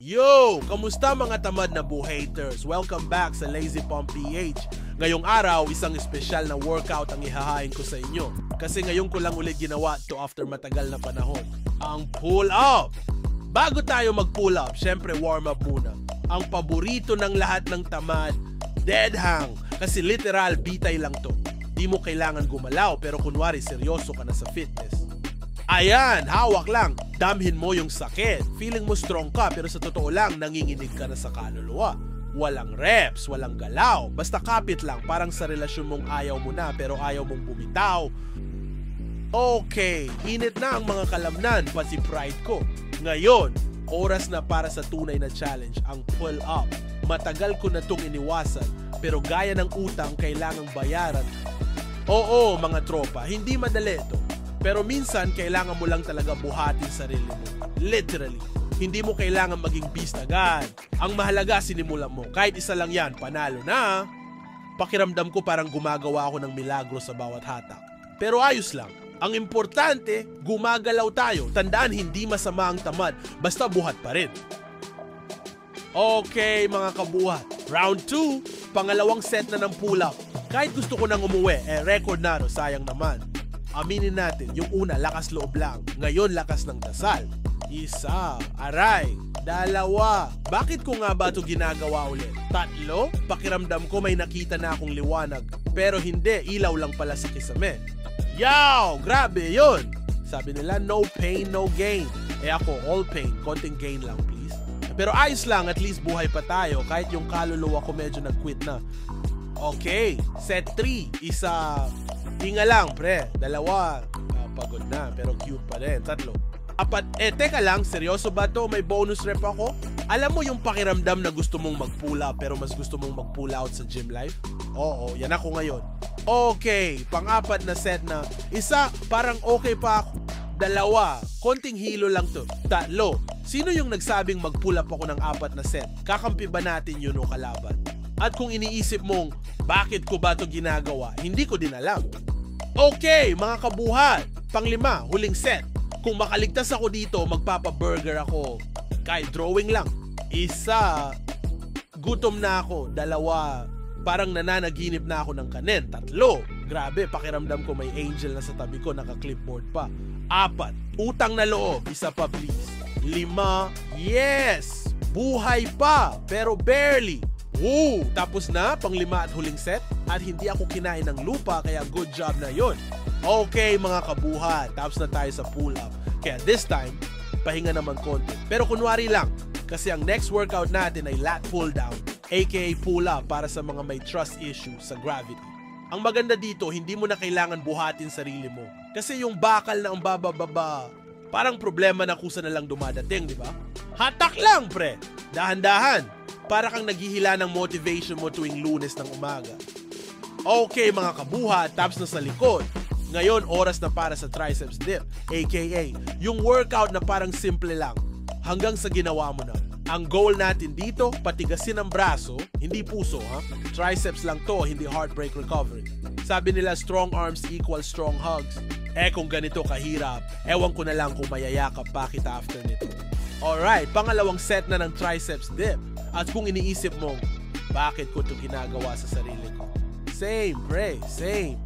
Yo! Kamusta mga tamad na buhaters? Welcome back sa Lazy Pump PH. Ngayong araw, isang espesyal na workout ang ihahain ko sa inyo. Kasi ngayon ko lang ulit ginawa to after matagal na panahon. Ang pull-up! Bago tayo mag-pull up, syempre warm up muna. Ang paborito ng lahat ng tamad, dead hang. Kasi literal, bitay lang to. Di mo kailangan gumalaw pero kunwari seryoso ka na sa fitness. Ayan, hawak lang. Damhin mo yung sakit. Feeling mo strong ka pero sa totoo lang nanginginig ka na sa kaluluwa. Walang reps, walang galaw. Basta kapit lang, parang sa relasyon mong ayaw mo na pero ayaw mong bumitaw. Okay, init na ang mga kalamnan, pati pride ko. Ngayon, oras na para sa tunay na challenge, ang pull up. Matagal ko na itong iniwasan pero gaya ng utang kailangang bayaran. Oo mga tropa, hindi madali ito. Pero minsan, kailangan mo lang talaga buhatin sarili mo. Literally. Hindi mo kailangan maging beast agad. Ang mahalaga, sinimulan mo. Kahit isa lang yan, panalo na. Pakiramdam ko parang gumagawa ako ng milagro sa bawat hatak. Pero ayos lang. Ang importante, gumagalaw tayo. Tandaan, hindi masama ang tamad. Basta buhat pa rin. Okay, mga kabuhat. Round 2, pangalawang set na ng pull-up. Kahit gusto ko nang umuwi, record na, sayang naman. Aminin natin, yung una, lakas loob lang. Ngayon, lakas ng dasal. Isa, aray, dalawa. Bakit ko nga ba ito ginagawa ulit? Tatlo, pakiramdam ko may nakita na akong liwanag. Pero hindi, ilaw lang pala sa kisame. Yow! Grabe yun! Sabi nila, no pain, no gain. Ako, all pain, konting gain lang please. Pero ayos lang, at least buhay pa tayo. Kahit yung kaluluwa ko medyo nag-quit na. Okay, set 3, isa... Tinga lang, pre. Dalawa. Pagod na, pero cute pa rin. Tatlo. Apat. Teka lang, seryoso ba to? May bonus rep ako? Alam mo yung pakiramdam na gusto mong mag-pull up pero mas gusto mong mag-pull out sa gym life? Oo, yan ako ngayon. Okay, pang-apat na set na. Isa, parang okay pa ako. Dalawa, konting hilo lang to. Tatlo, sino yung nagsabing mag-pull up ako ng 4 na set? Kakampi ba natin yun o kalaban? At kung iniisip mong, bakit ko ba to ginagawa? Hindi ko din alam. Okay, mga kabuhat. Pang-5, huling set. Kung makaligtas ako dito, magpapa-burger ako. Kahit drawing lang. Isa, gutom na ako. Dalawa, parang nananaginip na ako ng kanin. Tatlo, grabe, pakiramdam ko may angel na sa tabi ko, naka-clipboard pa. 4, utang na loob. Isa pa please. 5, yes! Buhay pa, pero barely. Woo! Tapos na, pang-5 at huling set. At hindi ako kinain ng lupa, kaya good job na yon. Okay mga kabuhat, tapos na tayo sa pull-up. Kaya this time, pahinga naman konti. Pero kunwari lang, kasi ang next workout natin ay lat pull-down, aka pull-up para sa mga may trust issue sa gravity. Ang maganda dito, hindi mo na kailangan buhatin sarili mo. Kasi yung bakal na ang bababa, parang problema na kusa na lang dumadating, di ba? Hatak lang, pre! Dahan-dahan! Para kang naghihila ng motivation mo tuwing Lunes ng umaga. Okay mga kabuhat, taps na sa likod. Ngayon, oras na para sa triceps dip, aka yung workout na parang simple lang, hanggang sa ginawa mo na. Ang goal natin dito, patigasin ang braso, hindi puso ha. Triceps lang to, hindi heartbreak recovery. Sabi nila strong arms equal strong hugs. Kung ganito kahirap, ewan ko na lang kung mayayakap pa kita after nito. Alright, pangalawang set na ng triceps dip. At kung iniisip mong, bakit ko ito ginagawa sa sarili ko? Same, pre, same.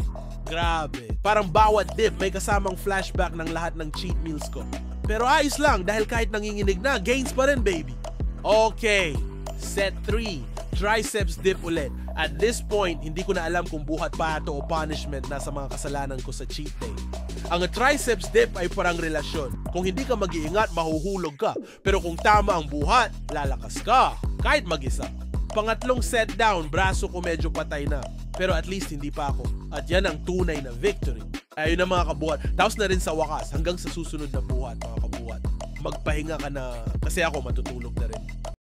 Grabe. Parang bawat dip may kasamang flashback ng lahat ng cheat meals ko. Pero ayos lang dahil kahit nanginginig na, gains pa rin, baby. Okay, set 3, triceps dip ulit. At this point, hindi ko na alam kung buhat pa ito o punishment na sa mga kasalanan ko sa cheat day. Ang triceps dip ay parang relasyon. Kung hindi ka mag-iingat, mahuhulog ka. Pero kung tama ang buhat, lalakas ka. Kahit mag-isa. Pangatlong set down, braso ko medyo patay na. Pero at least hindi pa ako. At yan ang tunay na victory. Ayun na mga kabuhat. Tapos na rin sa wakas, hanggang sa susunod na buhat mga kabuhat. Magpahinga ka na kasi ako matutulog na rin.